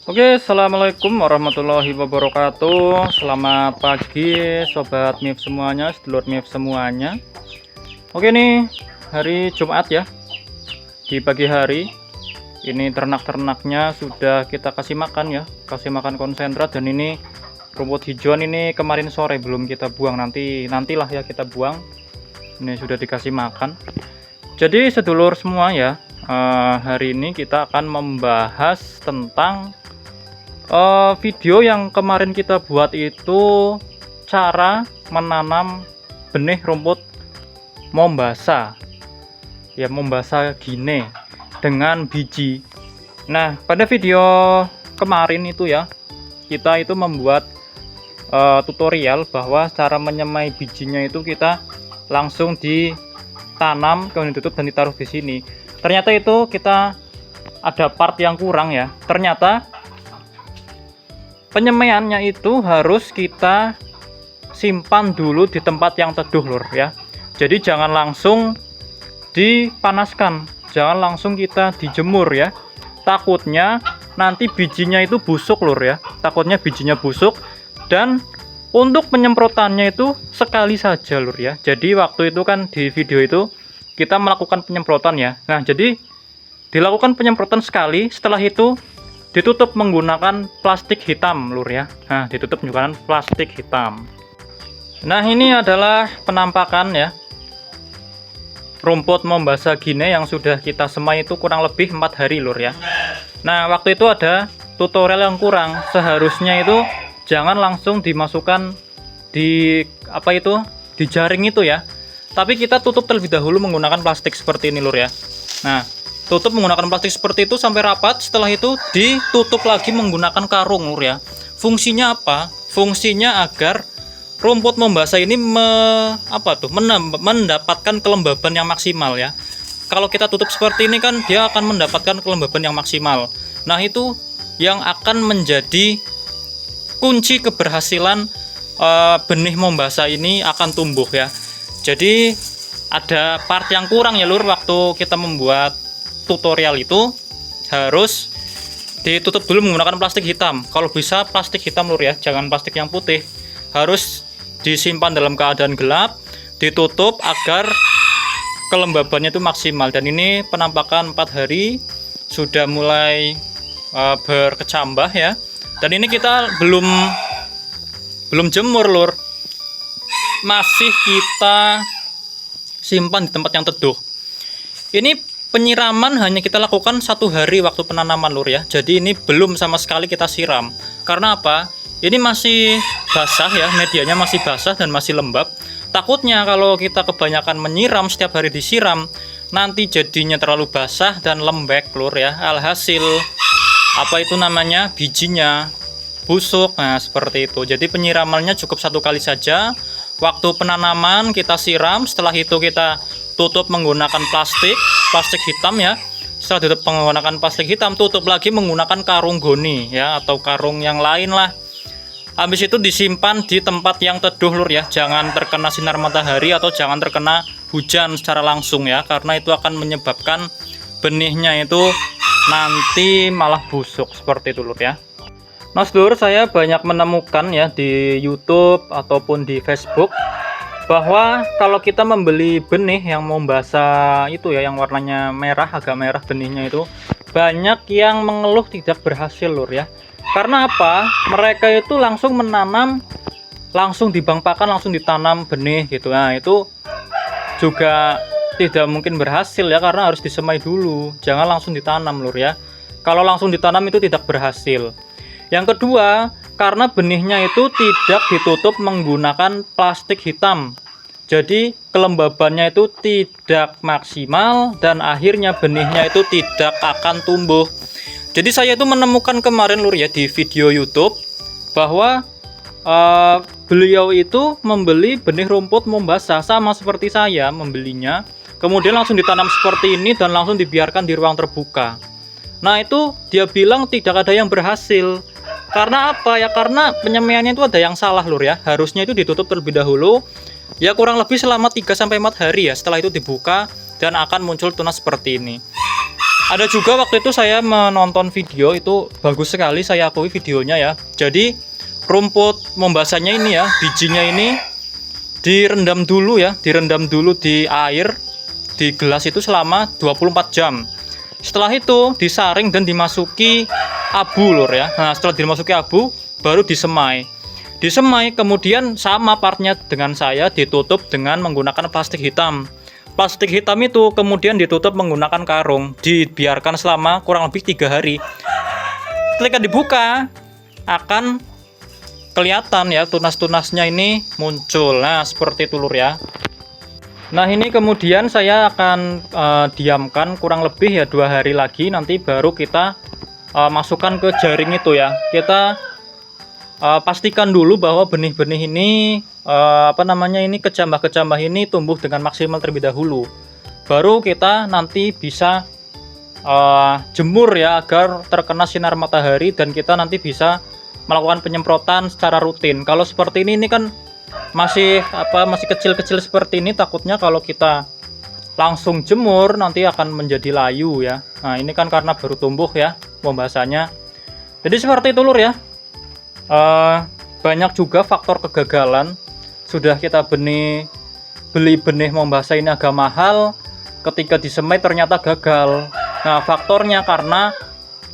Oke, assalamualaikum warahmatullahi wabarakatuh. Selamat pagi, sobat MIF semuanya, sedulur MIF semuanya. Oke nih, hari Jumat ya. Di pagi hari ini ternak-ternaknya sudah kita kasih makan ya, kasih makan konsentrat. Dan ini rumput hijauan ini kemarin sore belum kita buang, nantilah ya kita buang. Ini sudah dikasih makan. Jadi sedulur semua ya, hari ini kita akan membahas tentang video yang kemarin kita buat itu, cara menanam benih rumput mombasa ya, mombasa Guinea dengan biji. Nah, pada video kemarin itu ya, kita itu membuat tutorial bahwa cara menyemai bijinya itu kita langsung ditanam, kemudian ditutup dan ditaruh di sini. Ternyata itu kita ada part yang kurang ya. Ternyata penyemaiannya itu harus kita simpan dulu di tempat yang teduh lur ya. Jadi jangan langsung dipanaskan, jangan langsung kita dijemur ya. Takutnya nanti bijinya itu busuk lur ya. Takutnya bijinya busuk. Dan untuk penyemprotannya itu sekali saja lur ya. Jadi waktu itu kan di video itu kita melakukan penyemprotan ya. Nah, jadi dilakukan penyemprotan sekali, setelah itu ditutup menggunakan plastik hitam lur ya. Nah, ditutup menggunakan plastik hitam. Nah, ini adalah penampakan ya rumput mombasa Guinea yang sudah kita semai itu kurang lebih 4 hari lur ya. Nah, waktu itu ada tutorial yang kurang. Seharusnya itu jangan langsung dimasukkan di di jaring itu ya. Tapi kita tutup terlebih dahulu menggunakan plastik seperti ini lur ya. Nah, tutup menggunakan plastik seperti itu sampai rapat. Setelah itu ditutup lagi menggunakan karung lur ya. Fungsinya apa? Fungsinya agar rumput mombasa ini mendapatkan kelembaban yang maksimal ya. Kalau kita tutup seperti ini kan dia akan mendapatkan kelembaban yang maksimal. Nah, itu yang akan menjadi kunci keberhasilan benih mombasa ini akan tumbuh ya. Jadi ada part yang kurang ya lur, waktu kita membuat tutorial itu harus ditutup dulu menggunakan plastik hitam. Kalau bisa plastik hitam lur ya, jangan plastik yang putih. Harus disimpan dalam keadaan gelap, ditutup agar kelembabannya itu maksimal. Dan ini penampakan 4 hari sudah mulai berkecambah ya. Dan ini kita belum jemur lur, masih kita simpan di tempat yang teduh. Ini penyiraman hanya kita lakukan 1 hari waktu penanaman lur ya. Jadi ini belum sama sekali kita siram. Karena apa? Ini masih basah ya, medianya masih basah dan masih lembab. Takutnya kalau kita kebanyakan menyiram, setiap hari disiram, nanti jadinya terlalu basah dan lembek lur ya. Alhasil bijinya busuk. Nah, seperti itu. Jadi penyiramannya cukup 1 kali saja. Waktu penanaman kita siram, setelah itu kita tutup menggunakan plastik hitam ya. Setelah tutup menggunakan plastik hitam, tutup lagi menggunakan karung goni ya, atau karung yang lain lah. Habis itu disimpan di tempat yang teduh lur ya. Jangan terkena sinar matahari atau jangan terkena hujan secara langsung ya, karena itu akan menyebabkan benihnya itu nanti malah busuk seperti itu lur ya. Nah, sedulur, saya banyak menemukan ya di YouTube ataupun di Facebook bahwa kalau kita membeli benih yang mombasa itu ya, yang warnanya merah, agak merah benihnya itu, banyak yang mengeluh tidak berhasil lur ya. Karena apa? Mereka itu langsung menanam, langsung dibangpakan, langsung ditanam benih gitu. Nah, itu juga tidak mungkin berhasil ya, karena harus disemai dulu. Jangan langsung ditanam lur ya. Kalau langsung ditanam itu tidak berhasil. Yang kedua, karena benihnya itu tidak ditutup menggunakan plastik hitam. Jadi kelembabannya itu tidak maksimal dan akhirnya benihnya itu tidak akan tumbuh. Jadi saya itu menemukan kemarin lur ya di video YouTube bahwa beliau itu membeli benih rumput mombasa sama seperti saya membelinya. Kemudian langsung ditanam seperti ini dan langsung dibiarkan di ruang terbuka. Nah, itu dia bilang tidak ada yang berhasil. Karena apa ya? Karena penyemaiannya itu ada yang salah lur ya. Harusnya itu ditutup terlebih dahulu ya, kurang lebih selama 3-4 hari ya. Setelah itu dibuka dan akan muncul tunas seperti ini. Ada juga waktu itu saya menonton video itu bagus sekali, saya akui videonya ya. Jadi rumput membasahnya ini ya, bijinya ini direndam dulu ya, direndam dulu di air di gelas itu selama 24 jam. Setelah itu disaring dan dimasuki abu lur ya. Nah, setelah dimasuki abu baru disemai. Disemai kemudian sama partnya dengan saya, ditutup dengan menggunakan plastik hitam. Plastik hitam itu kemudian ditutup menggunakan karung, dibiarkan selama kurang lebih 3 hari. Ketika dibuka akan kelihatan ya, tunas-tunasnya ini muncul. Nah, seperti itu lur ya. Nah, ini kemudian saya akan diamkan kurang lebih ya 2 hari lagi, nanti baru kita masukkan ke jaring itu ya. Kita pastikan dulu bahwa benih-benih ini ini kecambah-kecambah ini tumbuh dengan maksimal terlebih dahulu. Baru kita nanti bisa jemur ya, agar terkena sinar matahari dan kita nanti bisa melakukan penyemprotan secara rutin. Kalau seperti ini kan masih kecil-kecil seperti ini, takutnya kalau kita langsung jemur nanti akan menjadi layu ya. Nah, ini kan karena baru tumbuh ya pembahasannya. Jadi seperti itu lur ya. Banyak juga faktor kegagalan. Sudah kita beli benih membasah ini agak mahal, ketika disemai ternyata gagal. Nah, faktornya karena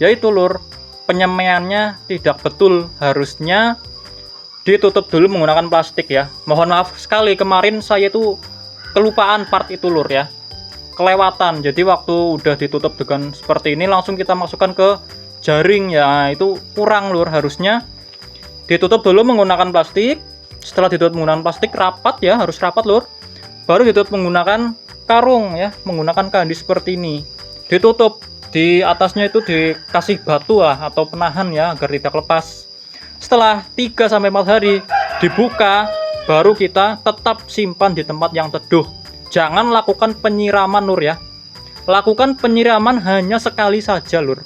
yaitu lur, penyemaiannya tidak betul. Harusnya ditutup dulu menggunakan plastik ya. Mohon maaf sekali, kemarin saya itu kelupaan part itu lur ya, kelewatan. Jadi waktu udah ditutup dengan seperti ini langsung kita masukkan ke jaring ya, itu kurang lur. Harusnya ditutup dulu menggunakan plastik. Setelah ditutup menggunakan plastik rapat ya, harus rapat lur, baru ditutup menggunakan karung ya, menggunakan kandis seperti ini. Ditutup, di atasnya itu dikasih batu lah atau penahan ya, agar tidak lepas. Setelah 3-4 hari dibuka, baru kita tetap simpan di tempat yang teduh. Jangan lakukan penyiraman lur ya. Lakukan penyiraman hanya sekali saja lur.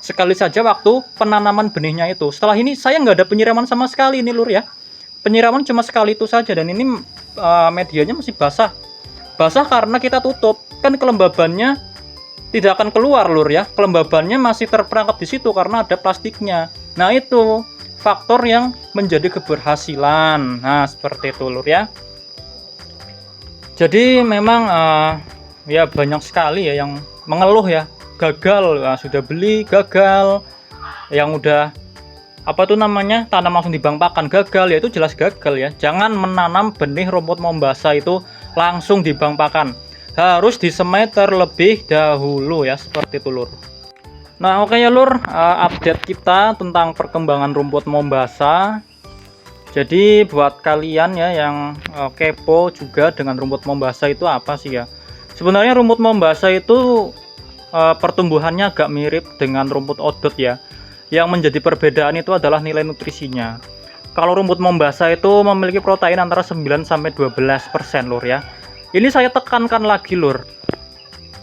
Sekali saja waktu penanaman benihnya itu. Setelah ini saya nggak ada penyiraman sama sekali ini lur ya. Penyiraman cuma sekali itu saja, dan ini medianya masih basah. Basah karena kita tutup. Kan kelembabannya tidak akan keluar lur ya. Kelembabannya masih terperangkap di situ karena ada plastiknya. Nah, itu faktor yang menjadi keberhasilan. Nah, seperti itu lur ya. Jadi memang ya banyak sekali ya yang mengeluh ya, gagal. Nah, sudah beli gagal, yang udah tanam langsung di bank pakan gagal, ya itu jelas gagal ya. Jangan menanam benih rumput membasah itu langsung di bank pakan, harus disemai terlebih dahulu ya, seperti itu lur. Nah, oke ya lur, update kita tentang perkembangan rumput membasah. Jadi buat kalian ya yang kepo juga dengan rumput membasah itu apa sih ya, sebenarnya rumput membasah itu pertumbuhannya agak mirip dengan rumput odot ya. Yang menjadi perbedaan itu adalah nilai nutrisinya. Kalau rumput membasah itu memiliki protein antara 9-12% lur ya. Ini saya tekankan lagi lur,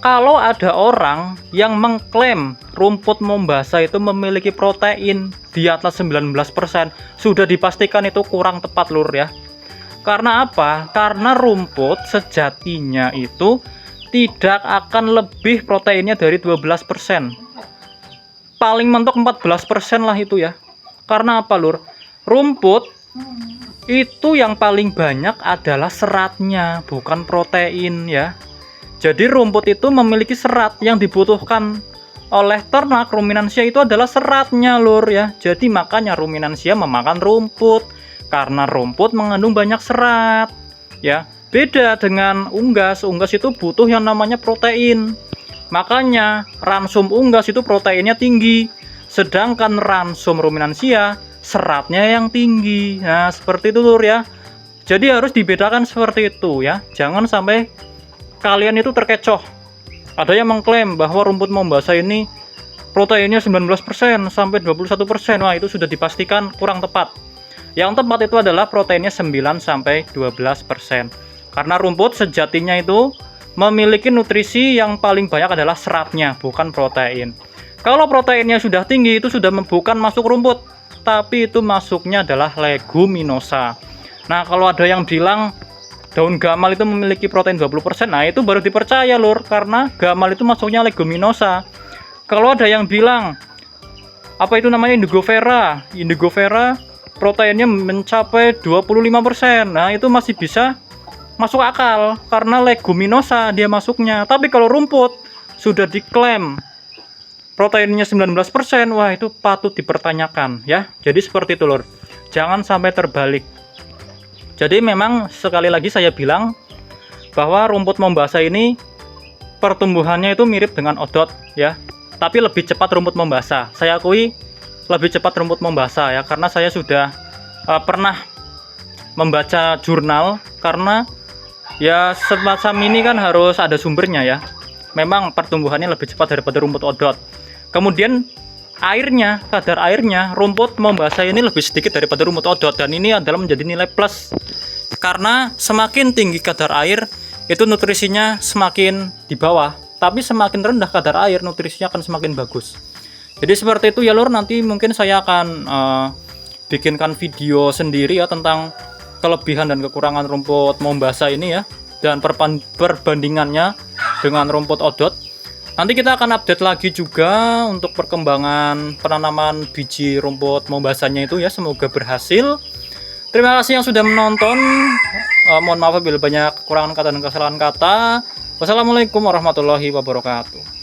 kalau ada orang yang mengklaim rumput membasah itu memiliki protein di atas 19%, sudah dipastikan itu kurang tepat lur ya. Karena apa? Karena rumput sejatinya itu tidak akan lebih proteinnya dari 12%. Paling mentok 14% lah itu ya. Karena apa lur? Rumput itu yang paling banyak adalah seratnya, bukan protein ya. Jadi rumput itu memiliki serat, yang dibutuhkan oleh ternak ruminansia itu adalah seratnya lur ya. Jadi makanya ruminansia memakan rumput, karena rumput mengandung banyak serat ya. Beda dengan unggas. Unggas itu butuh yang namanya protein. Makanya ransum unggas itu proteinnya tinggi, sedangkan ransum ruminansia seratnya yang tinggi. Nah, seperti itu lur ya. Jadi harus dibedakan seperti itu ya. Jangan sampai kalian itu terkecoh. Ada yang mengklaim bahwa rumput membasah ini proteinnya 19% sampai 21%. Wah, itu sudah dipastikan kurang tepat. Yang tepat itu adalah proteinnya 9 sampai 12%. Karena rumput sejatinya itu memiliki nutrisi yang paling banyak adalah seratnya, bukan protein. Kalau proteinnya sudah tinggi, itu sudah bukan masuk rumput, tapi itu masuknya adalah leguminosa. Nah, kalau ada yang bilang daun gamal itu memiliki protein 20%, nah itu baru dipercaya lur, karena gamal itu masuknya leguminosa. Kalau ada yang bilang apa itu namanya indigo vera proteinnya mencapai 25%. Nah, itu masih bisa masuk akal karena leguminosa dia masuknya. Tapi kalau rumput sudah diklaim proteinnya 19%, wah itu patut dipertanyakan ya. Jadi seperti itu lur. Jangan sampai terbalik. Jadi memang sekali lagi saya bilang bahwa rumput membasa ini pertumbuhannya itu mirip dengan odot ya. Tapi lebih cepat rumput membasa. Saya akui lebih cepat rumput membasa ya, karena saya sudah pernah membaca jurnal, karena ya semacam ini kan harus ada sumbernya ya. Memang pertumbuhannya lebih cepat daripada rumput odot. Kemudian airnya, kadar airnya rumput membasa ini lebih sedikit daripada rumput odot, dan ini adalah menjadi nilai plus. Karena semakin tinggi kadar air itu nutrisinya semakin di bawah, tapi semakin rendah kadar air nutrisinya akan semakin bagus. Jadi seperti itu ya lur, nanti mungkin saya akan bikinkan video sendiri ya tentang kelebihan dan kekurangan rumput membasa ini ya, dan perbandingannya dengan rumput odot. Nanti kita akan update lagi juga untuk perkembangan penanaman biji rumput membasanya itu ya, semoga berhasil. Terima kasih yang sudah menonton. Mohon maaf apabila banyak kekurangan kata dan kesalahan kata. Wassalamualaikum warahmatullahi wabarakatuh.